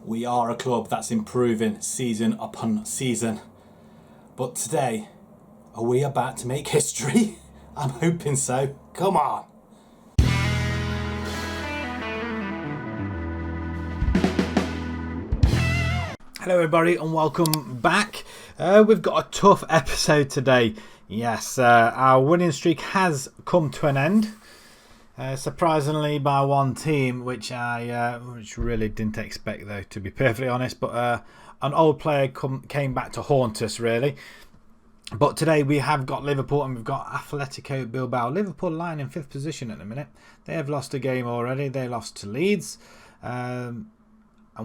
We are a club that's improving season upon season. But today, are we about to make history? I'm hoping so. Come on. Hello everybody and welcome back. We've got a tough episode today. Yes, our winning streak has come to an end. Surprisingly by one team, which I really didn't expect though, to be perfectly honest. But an old player came back to haunt us really. But today we have got Liverpool and we've got Atletico Bilbao. Liverpool lying in 5th position at the minute. They have lost a game already. They lost to Leeds. And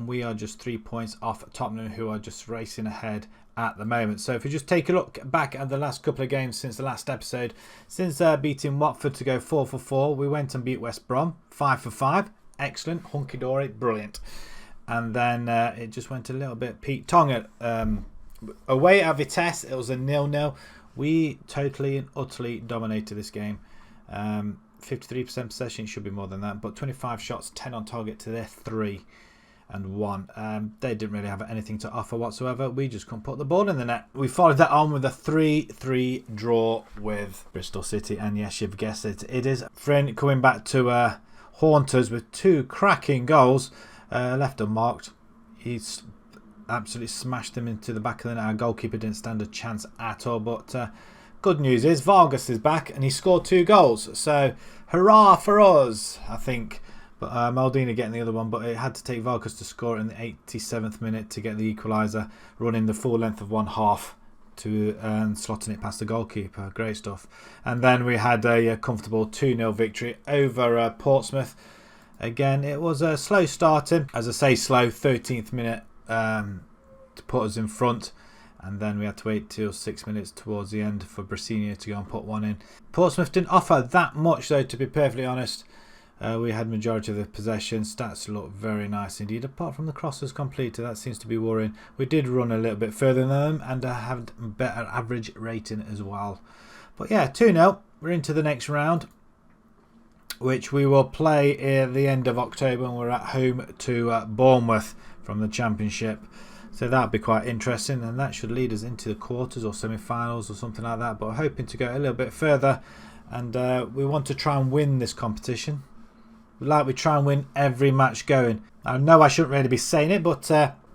we are just 3 points off Tottenham, who are just racing ahead at the moment. So if you just take a look back at the last couple of games since the last episode, since beating Watford to go 4 for 4, we went and beat West Brom 5 for 5. Excellent, hunky dory, brilliant. And then it just went a little bit Pete Tong away at Vitesse. It was a 0-0. We totally and utterly dominated this game. 53% possession, it should be more than that, but 25 shots, 10 on target to their 3 and 1. They didn't really have anything to offer whatsoever. We just couldn't put the ball in the net. We followed that on with a 3-3 draw with Bristol City, and yes, you've guessed it, it is Friend coming back to haunt us with 2 cracking goals, left unmarked. He's absolutely smashed them into the back of the net. Our goalkeeper didn't stand a chance at all, but good news is Vargas is back and he scored 2 goals, so hurrah for us, I think. But Maldini getting the other one, but it had to take Vargas to score in the 87th minute to get the equaliser, running the full length of one half to slotting it past the goalkeeper. Great stuff. And then we had a comfortable 2-0 victory over Portsmouth. Again, it was a slow starting, as I say, slow 13th minute to put us in front, and then we had to wait till 6 minutes towards the end for Brasini to go and put one in. Portsmouth didn't offer that much though, to be perfectly honest. We had majority of the possession. Stats look very nice indeed, apart from the crosses completed. That seems to be worrying. We did run a little bit further than them and had a better average rating as well. But yeah, 2-0. We're into the next round, which we will play at the end of October, and we're at home to Bournemouth from the Championship. So that'll be quite interesting, and that should lead us into the quarters or semi-finals or something like that. But we're hoping to go a little bit further, and we want to try and win this competition. We try and win every match going. I know I shouldn't really be saying it, but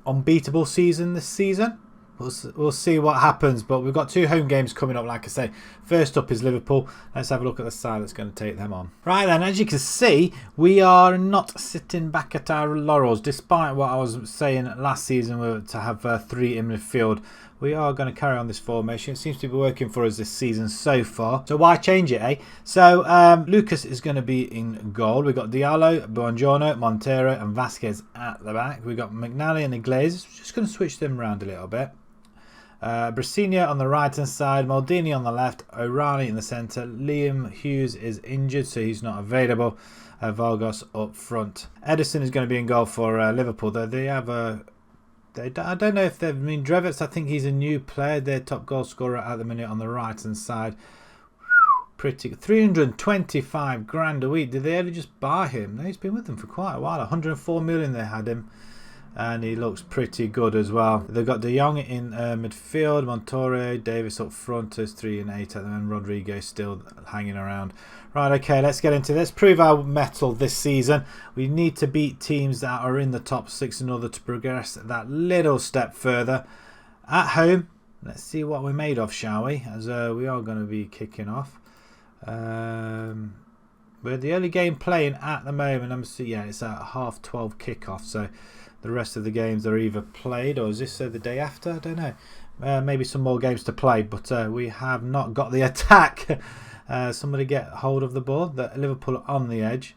unbeatable season this season. We'll see what happens, but we've got 2 home games coming up, like I say. First up is Liverpool. Let's have a look at the side that's going to take them on. Right then, as you can see, we are not sitting back at our laurels. Despite what I was saying last season to have 3 in midfield, we are going to carry on this formation. It seems to be working for us this season so far. So why change it, eh? So Lucas is going to be in goal. We've got Diallo, Buongiorno, Montero and Vasquez at the back. We've got McNally and Iglesias. Just going to switch them around a little bit. Brasini on the right hand side, Maldini on the left, O'Reilly in the centre. Liam Hughes is injured, so he's not available. Vargas up front. Edison is going to be in goal for Liverpool, though they have a... I don't know if they've... I mean, Drevets, I think he's a new player. Their top goal scorer at the minute on the right hand side. Pretty 325 grand a week. Did they ever just buy him? No, he's been with them for quite a while. 104 million they had him. And he looks pretty good as well. They've got De Jong in midfield, Montore, Davis up front. There's 3 and 8 at the moment. Rodrigo still hanging around. Right, okay, let's get into this. Prove our mettle this season. We need to beat teams that are in the top 6 in order to progress that little step further. At home, let's see what we're made of, shall we? As we are going to be kicking off. We're the only game playing at the moment. Yeah, it's at 12:30 kickoff, so the rest of the games are either played, or is this the day after? I don't know. Maybe some more games to play, but we have not got the attack. Somebody get hold of the ball. Liverpool on the edge.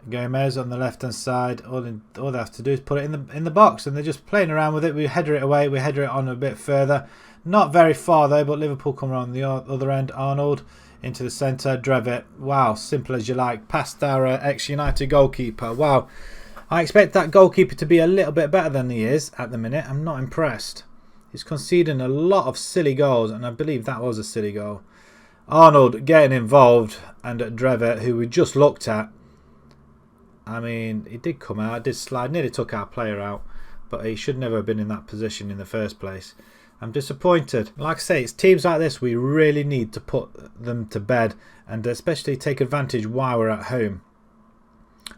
Gomez on the left hand side. All they have to do is put it in the box, and they're just playing around with it. We header it away. We header it on a bit further. Not very far though, but Liverpool come around the other end. Arnold into the centre. Drevitt. Wow, simple as you like. Past our ex-United goalkeeper. Wow. I expect that goalkeeper to be a little bit better than he is at the minute. I'm not impressed. He's conceding a lot of silly goals, and I believe that was a silly goal. Arnold getting involved, and Drevitt, who we just looked at, I mean, he did come out, did slide, nearly took our player out, but he should never have been in that position in the first place. I'm disappointed. Like I say, it's teams like this we really need to put them to bed, and especially take advantage while we're at home.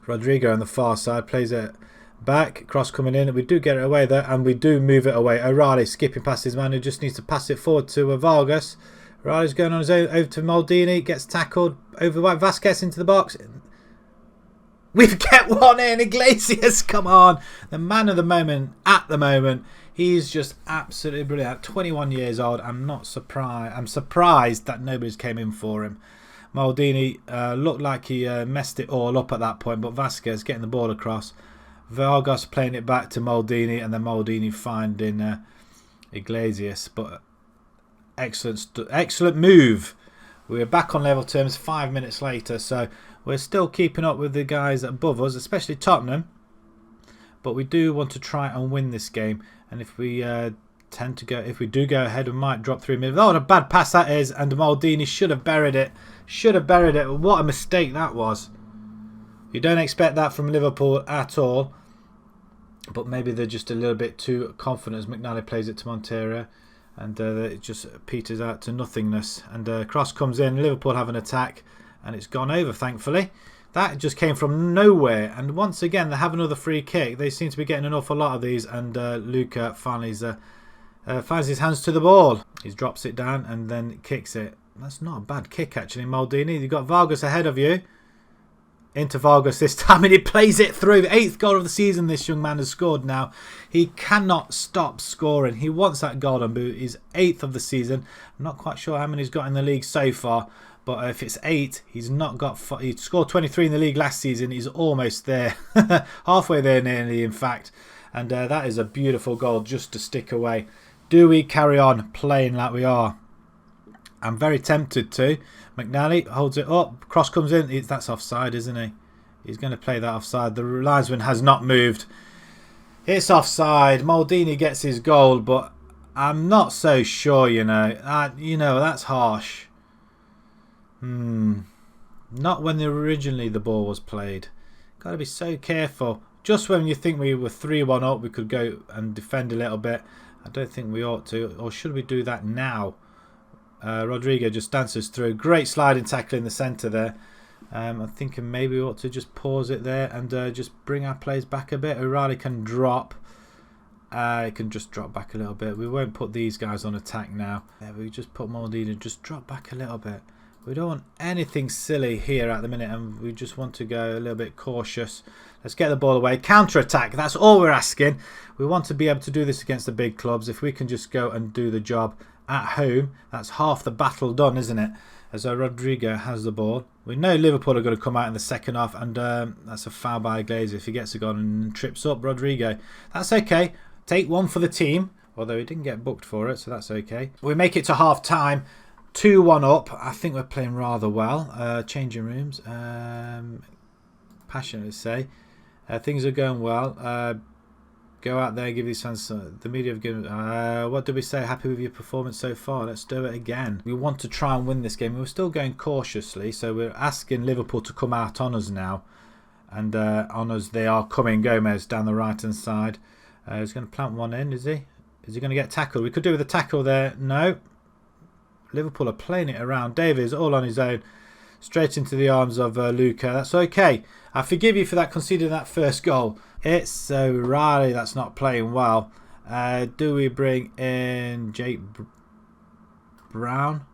Rodrigo on the far side plays it back, cross coming in, we do get it away there, and we do move it away. O'Reilly skipping past his man who just needs to pass it forward to Vargas. O'Reilly's going on his own over to Maldini, gets tackled over by Vasquez into the box. We've get one in. Iglesias, come on. The man of the moment at the moment. He's just absolutely brilliant. At 21 years old, I'm not surprised. I'm surprised that nobody's came in for him. Maldini looked like he messed it all up at that point, but Vasquez getting the ball across. Vargas playing it back to Maldini, and then Maldini finding Iglesias. But excellent move. We're back on level terms 5 minutes later, so we're still keeping up with the guys above us, especially Tottenham. But we do want to try and win this game, and if we if we do go ahead, we might drop 3 minutes. Oh, what a bad pass that is, and Maldini should have buried it. Should have buried it. What a mistake that was. You don't expect that from Liverpool at all, but maybe they're just a little bit too confident as McNally plays it to Montero. And it just peters out to nothingness. And cross comes in. Liverpool have an attack. And it's gone over, thankfully. That just came from nowhere. And once again, they have another free kick. They seem to be getting an awful lot of these. And Luca finally finds his hands to the ball. He drops it down and then kicks it. That's not a bad kick, actually, Maldini. You've got Vargas ahead of you. Into Vargas this time, and he plays it through. The 8th goal of the season this young man has scored now. He cannot stop scoring. He wants that golden boot. He's 8th of the season. I'm not quite sure how many he's got in the league so far, but if it's 8, he's not got. He scored 23 in the league last season. He's almost there, halfway there nearly, in fact. And that is a beautiful goal just to stick away. Do we carry on playing like we are? I'm very tempted to. McNally holds it up. Cross comes in. That's offside, isn't he? He's going to play that offside. The linesman has not moved. It's offside. Maldini gets his goal, but I'm not so sure, you know. That's harsh. Not when originally the ball was played. Got to be so careful. Just when you think we were 3-1 up, we could go and defend a little bit. I don't think we ought to. Or should we do that now? Rodrigo just dances through. Great sliding tackle in the centre there. I'm thinking maybe we ought to just pause it there and just bring our players back a bit. O'Reilly can drop. He can just drop back a little bit. We won't put these guys on attack now. We just put Maldini, just drop back a little bit. We don't want anything silly here at the minute, and we just want to go a little bit cautious. Let's get the ball away. Counter-attack, that's all we're asking. We want to be able to do this against the big clubs. If we can just go and do the job at home, that's half the battle done, isn't it? As Rodrigo has the ball. We know Liverpool are going to come out in the second half, and that's a foul by Iglesias if he gets a goal and trips up Rodrigo. That's okay. Take one for the team, although he didn't get booked for it, so that's okay. We make it to half time. 2-1 up. I think we're playing rather well. Changing rooms. Passionate to say. Things are going well. Go out there, give these fans the media have given. What did we say? Happy with your performance so far? Let's do it again. We want to try and win this game. We're still going cautiously, so we're asking Liverpool to come out on us now. And on us they are coming. Gomez down the right hand side. He's going to plant one in, is he? Is he going to get tackled? We could do with a tackle there. No. Liverpool are playing it around. Davies all on his own. Straight into the arms of Luca. That's okay. I forgive you for that, conceding that first goal. It's O'Reilly that's not playing well. Do we bring in Jake Brown?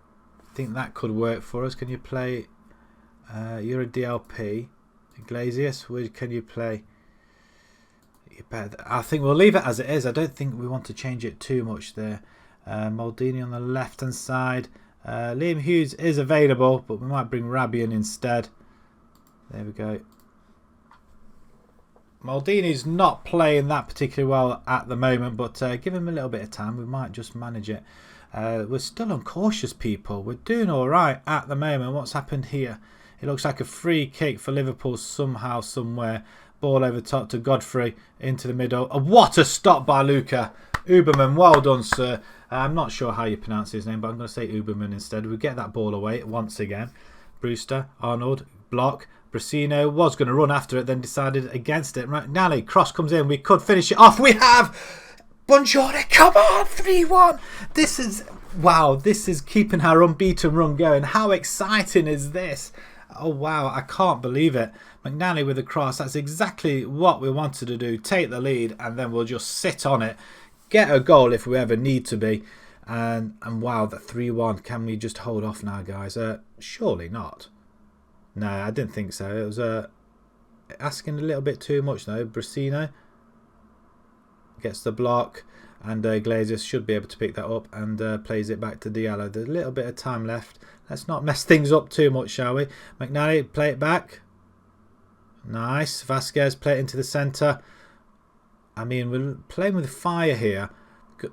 I think that could work for us. Can you play? You're a DLP. Iglesias, can you play? I think we'll leave it as it is. I don't think we want to change it too much there. Maldini on the left hand side. Liam Hughes is available, but we might bring Rabi in instead. There we go. Maldini's not playing that particularly well at the moment, but give him a little bit of time. We might just manage it. We're still uncautious, people. We're doing all right at the moment. What's happened here? It looks like a free kick for Liverpool somehow, somewhere. Ball over top to Godfrey into the middle. What a stop by Luca. Uberman, well done, sir. I'm not sure how you pronounce his name, but I'm going to say Uberman instead. We get that ball away once again. Brewster, Arnold, block. Brasino was going to run after it, then decided against it. McNally, cross comes in. We could finish it off. We have! Buongiorno, come on! 3-1! This is... Wow, this is keeping our unbeaten run going. How exciting is this? Oh, wow, I can't believe it. McNally with the cross. That's exactly what we wanted to do. Take the lead, and then we'll just sit on it. Get a goal if we ever need to be. And wow, the 3-1. Can we just hold off now, guys? Surely not. No, I didn't think so. It was asking a little bit too much, though. Brasino gets the block, and Iglesias should be able to pick that up and plays it back to Diallo. There's a little bit of time left. Let's not mess things up too much, shall we? McNally, play it back. Nice. Vasquez, play it into the centre. I mean, we're playing with fire here.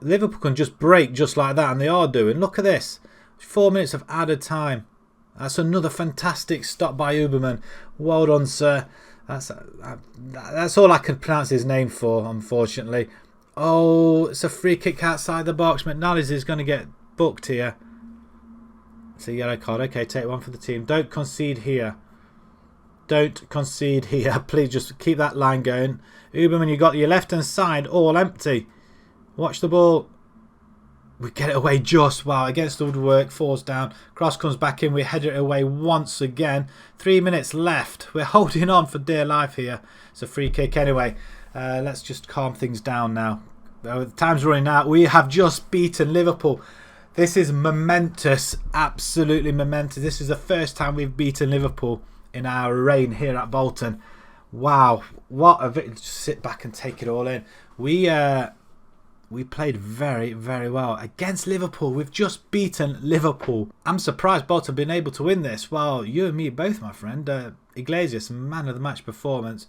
Liverpool can just break just like that, and they are doing. Look at this. 4 minutes of added time. That's another fantastic stop by Uberman. Well done, sir. That's all I can pronounce his name for, unfortunately. Oh, it's a free kick outside the box. McNally's is going to get booked here. It's a yellow card. Okay, take one for the team. Don't concede here. Don't concede here. Please just keep that line going. Uberman, you got your left-hand side all empty. Watch the ball. We get it away just. Wow, against the woodwork. Falls down. Cross comes back in. We head it away once again. 3 minutes left. We're holding on for dear life here. It's a free kick anyway. Let's just calm things down now. Time's running out. We have just beaten Liverpool. This is momentous. Absolutely momentous. This is the first time we've beaten Liverpool in our reign here at Bolton. Wow. What a victory. Just sit back and take it all in. We played very, very well against Liverpool. We've just beaten Liverpool. I'm surprised Bolton have been able to win this. Well, you and me both, my friend. Iglesias, man of the match performance.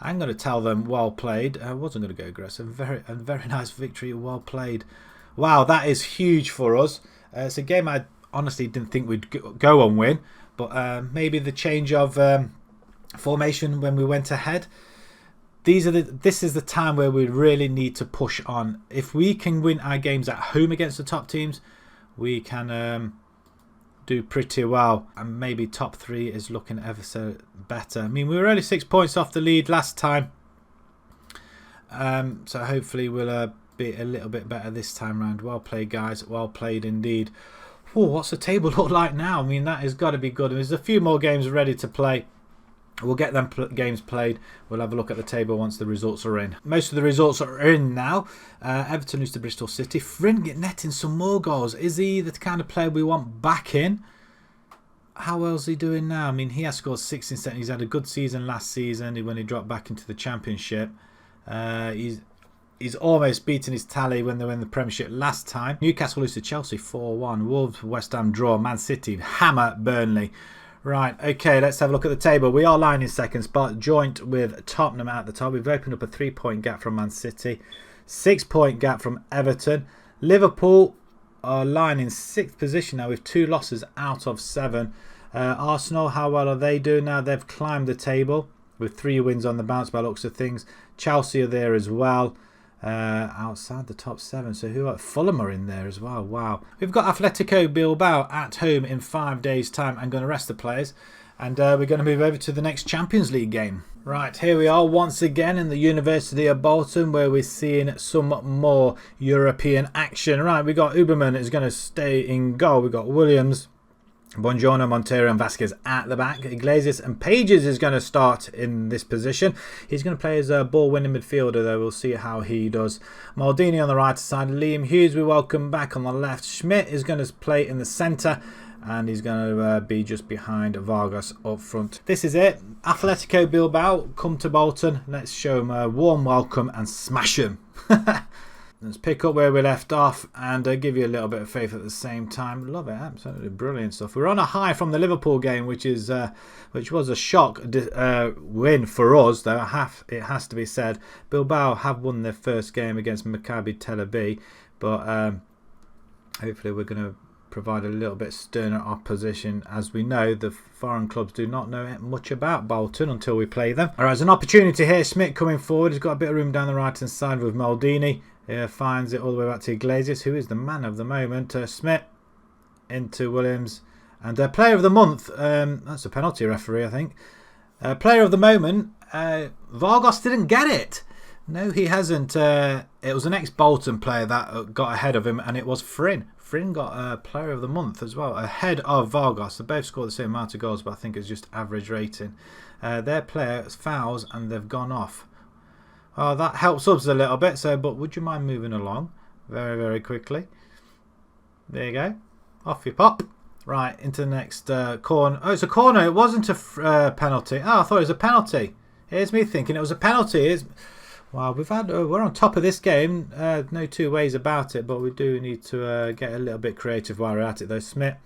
I'm going to tell them well played. I wasn't going to go aggressive. A very nice victory. Well played. Wow, that is huge for us. It's a game I honestly didn't think we'd go and win. But maybe the change of formation when we went ahead. This is the time where we really need to push on. If we can win our games at home against the top teams, we can do pretty well. And maybe top 3 is looking ever so better. I mean, we were only 6 points off the lead last time. So hopefully we'll be a little bit better this time round. Well played, guys. Well played indeed. Whoa, what's the table look like now? I mean, that has got to be good. There's a few more games ready to play. We'll get them games played. We'll have a look at the table once the results are in. Most of the results are in now. Everton lose to Bristol City. Fring netting some more goals. Is he the kind of player we want back in? How well is he doing now? I mean, he has scored 16 seconds. He's had a good season last season when he dropped back into the Championship. He's almost beaten his tally when they were in the Premiership last time. Newcastle lose to Chelsea 4-1. Wolves, West Ham draw. Man City hammer Burnley. Right, okay, let's have a look at the table. We are lying in second spot, joint with Tottenham at the top. We've opened up a 3-point gap from Man City, 6-point gap from Everton. Liverpool are lying in 6th position now with 2 losses out of 7. Arsenal, how well are they doing now? They've climbed the table with 3 wins on the bounce by looks of things. Chelsea are there as well. Outside the top 7. So who are Fulham are in there as well. Wow. We've got Atletico Bilbao at home in 5 days time. I'm going to rest the players. And we're going to move over to the next Champions League game. Right, here we are once again in the University of Bolton where we're seeing some more European action. Right, we got Uberman is going to stay in goal. We've got Williams, Buongiorno, Montero and Vasquez at the back. Iglesias and Pages is going to start in this position. He's going to play as a ball-winning midfielder, though. We'll see how he does. Maldini on the right side. Liam Hughes, we welcome back on the left. Schmidt is going to play in the centre. And he's going to be just behind Vargas up front. This is it. Atletico Bilbao come to Bolton. Let's show them a warm welcome and smash them. Let's pick up where we left off and give you a little bit of faith at the same time. Love it, absolutely brilliant stuff. We're on a high from the Liverpool game, which was a shock win for us, though it has to be said. Bilbao have won their first game against Maccabi Tel Aviv, but hopefully we're going to provide a little bit sterner opposition. As we know, the foreign clubs do not know much about Bolton until we play them. All right, there's an opportunity here. Schmidt coming forward. He's got a bit of room down the right hand side with Maldini. Finds it all the way back to Iglesias, who is the man of the moment. Schmidt into Williams. And player of the month, that's a penalty referee, I think. Player of the moment, Vargas didn't get it. No, he hasn't. It was an ex-Bolton player that got ahead of him, and it was Fryn. Fryn got Player of the Month as well, ahead of Vargas. They both scored the same amount of goals, but I think it's just average rating. Their player fouls, and they've gone off. Oh, that helps us a little bit. So, but would you mind moving along very, very quickly? There you go. Off you pop. Right, into the next corner. Oh, it's a corner. It wasn't a penalty. Oh, I thought it was a penalty. Here's me thinking it was a penalty. Well, we're on top of this game. No two ways about it, but we do need to get a little bit creative while we're at it, though. Smith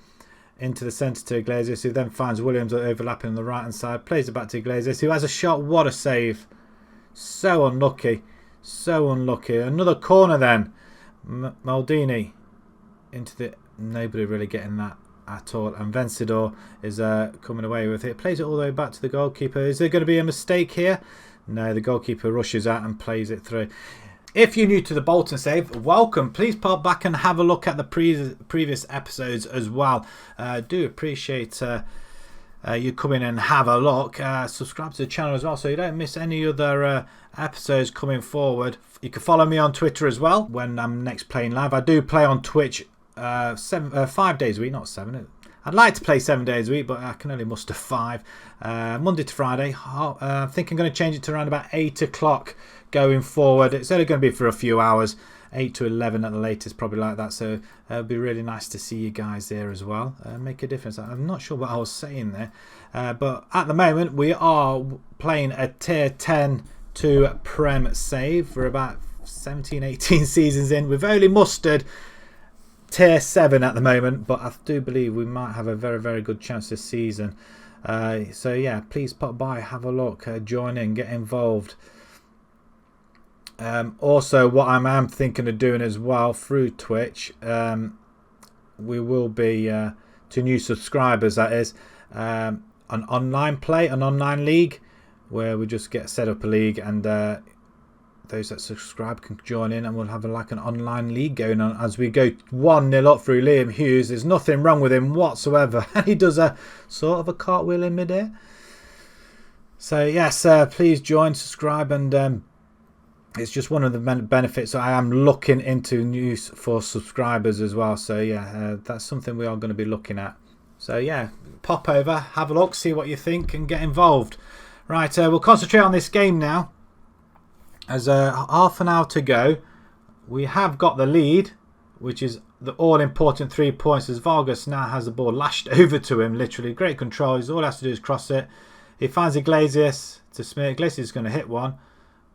into the centre to Iglesias, who then finds Williams overlapping on the right-hand side. Plays it back to Iglesias, who has a shot. What a save. So unlucky. So unlucky. Another corner then. Maldini into the... Nobody really getting that at all. And Vencedor is coming away with it. Plays it all the way back to the goalkeeper. Is there going to be a mistake here? No, the goalkeeper rushes out and plays it through. If you're new to the Bolton save, welcome. Please pop back and have a look at the previous episodes as well. Do appreciate you come in and have a look. Subscribe to the channel as well so you don't miss any other episodes coming forward. You can follow me on Twitter as well when I'm next playing live. I do play on Twitch 5 days a week, not 7. I'd like to play 7 days a week, but I can only muster 5. Monday to Friday. I think I'm going to change it to around about 8 o'clock going forward. It's only going to be for a few hours. 8 to 11 at the latest, probably like that. So it'd be really nice to see you guys there as well. Make a difference. I'm not sure what I was saying there. But at the moment, we are playing a Tier 10 to Prem save. We're about 17, 18 seasons in. We've only mustered Tier 7 at the moment, but I do believe we might have a very, very good chance this season. So yeah, please pop by, have a look, join in, get involved. Also, what I am thinking of doing as well through Twitch, we will be to new subscribers, that is, an online play, an online league, where we just get set up a league and those that subscribe can join in, and we'll have like an online league going on as we go 1-0 up through Liam Hughes. There's nothing wrong with him whatsoever, and he does a sort of a cartwheel in midair. So yes, please join, subscribe, and it's just one of the benefits. I am looking into news for subscribers as well. So yeah, that's something we are going to be looking at. So yeah, pop over, have a look, see what you think, and get involved. Right, we'll concentrate on this game now. As half an hour to go, we have got the lead, which is the all-important 3 points, as Vargas now has the ball lashed over to him, literally. Great control. All he has to do is cross it. He finds Iglesias to Smith. Iglesias is going to hit one,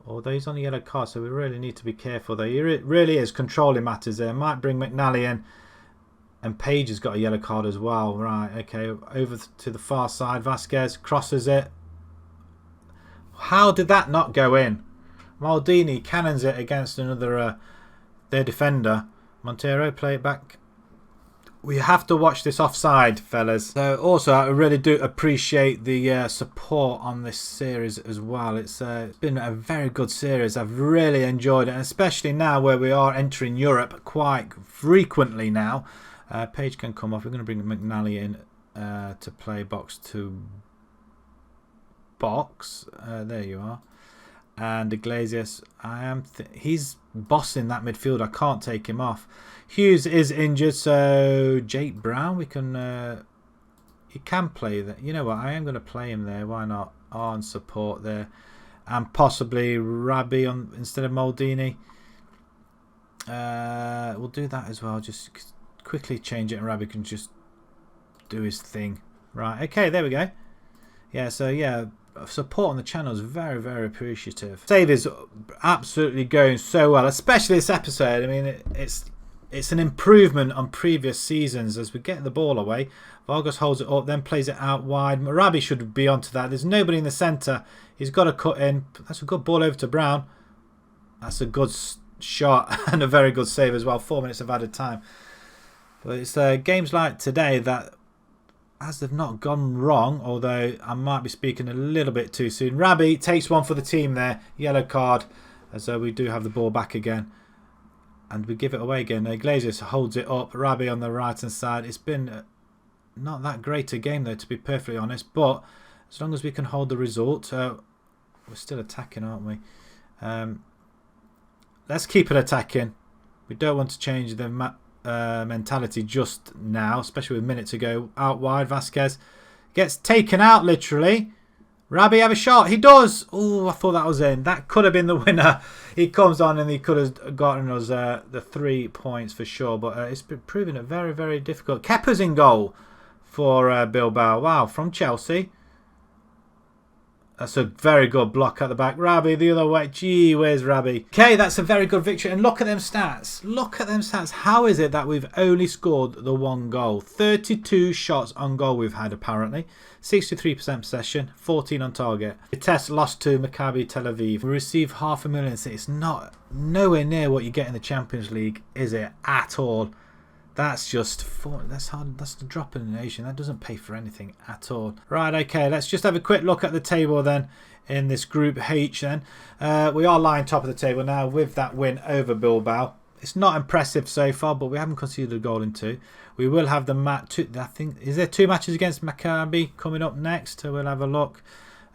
although he's on a yellow card, so we really need to be careful there. It really is controlling matters there. Might bring McNally in, and Page has got a yellow card as well. Right, okay, over to the far side. Vasquez crosses it. How did that not go in? Maldini cannons it against another their defender. Montero, play it back. We have to watch this offside, fellas. So also, I really do appreciate the support on this series as well. It's been a very good series. I've really enjoyed it, and especially now where we are entering Europe quite frequently now. Page can come off. We're going to bring McNally in to play box to box. There you are. And Iglesias, he's bossing that midfield. I can't take him off. Hughes is injured, so Jake Brown, he can play that. You know what? I am going to play him there. Why not? On support there, and possibly Rabbi on instead of Maldini. We'll do that as well. Just quickly change it, and Rabbi can just do his thing. Right? Okay, there we go. Yeah. So yeah. Support on the channel is very, very appreciative. Save is absolutely going so well, especially this episode. I mean, it's an improvement on previous seasons as we get the ball away. Vargas holds it up, then plays it out wide. Marabi should be onto that. There's nobody in the centre. He's got to cut in. That's a good ball over to Brown. That's a good shot and a very good save as well. 4 minutes of added time. But it's games like today that, as they've not gone wrong, although I might be speaking a little bit too soon. Rabbi takes one for the team there. Yellow card, as we do have the ball back again. And we give it away again. Iglesias holds it up. Rabbi on the right-hand side. It's been not that great a game, though, to be perfectly honest. But as long as we can hold the result. We're still attacking, aren't we? Let's keep it attacking. We don't want to change the mentality just now, especially with a minute to go. Out wide, Vasquez gets taken out literally. Rabi have a shot. He does. Oh, I thought that was in. That could have been the winner. He comes on and he could have gotten us the 3 points for sure. But it's been proving it very, very difficult. Kepa's in goal for Bilbao. Wow, from Chelsea. That's a very good block at the back. Rabi the other way. Gee, where's Rabi? Okay, that's a very good victory. And look at them stats. Look at them stats. How is it that we've only scored the 1 goal? 32 shots on goal we've had apparently. 63% possession, 14 on target. The test lost to Maccabi Tel Aviv. We received $500,000. It's not nowhere near what you get in the Champions League, is it? At all. That's just that's hard. That's the drop in the nation. That doesn't pay for anything at all. Right, okay, let's just have a quick look at the table then in this Group H then. We are lying top of the table now with that win over Bilbao. It's not impressive so far, but we haven't conceded a goal in 2. We will have the match. I think, is there 2 matches against Maccabi coming up next? We'll have a look.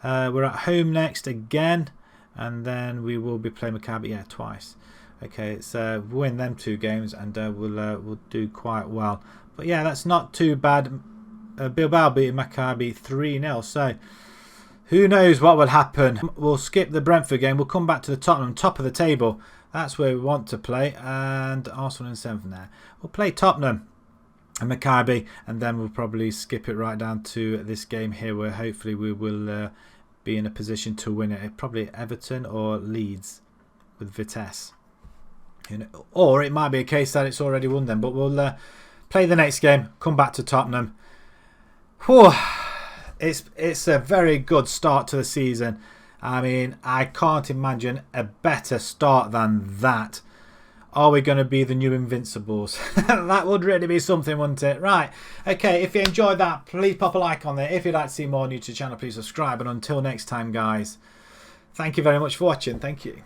We're at home next again, and then we will be playing Maccabi twice. Okay, it's win them 2 games, and we'll do quite well. But yeah, that's not too bad. Bilbao beating Maccabi 3-0. So who knows what will happen? We'll skip the Brentford game. We'll come back to the Tottenham, top of the table. That's where we want to play, and Arsenal in 7th there. We'll play Tottenham and Maccabi, and then we'll probably skip it right down to this game here, where hopefully we will be in a position to win it. Probably Everton or Leeds with Vitesse. You know, or it might be a case that it's already won then, but we'll play the next game, come back to Tottenham. Whew. It's a very good start to the season. I mean, I can't imagine a better start than that. Are we going to be the new Invincibles? That would really be something, wouldn't it? Right. Okay, if you enjoyed that, please pop a like on there. If you'd like to see more new to the channel, please subscribe. And until next time, guys, thank you very much for watching. Thank you.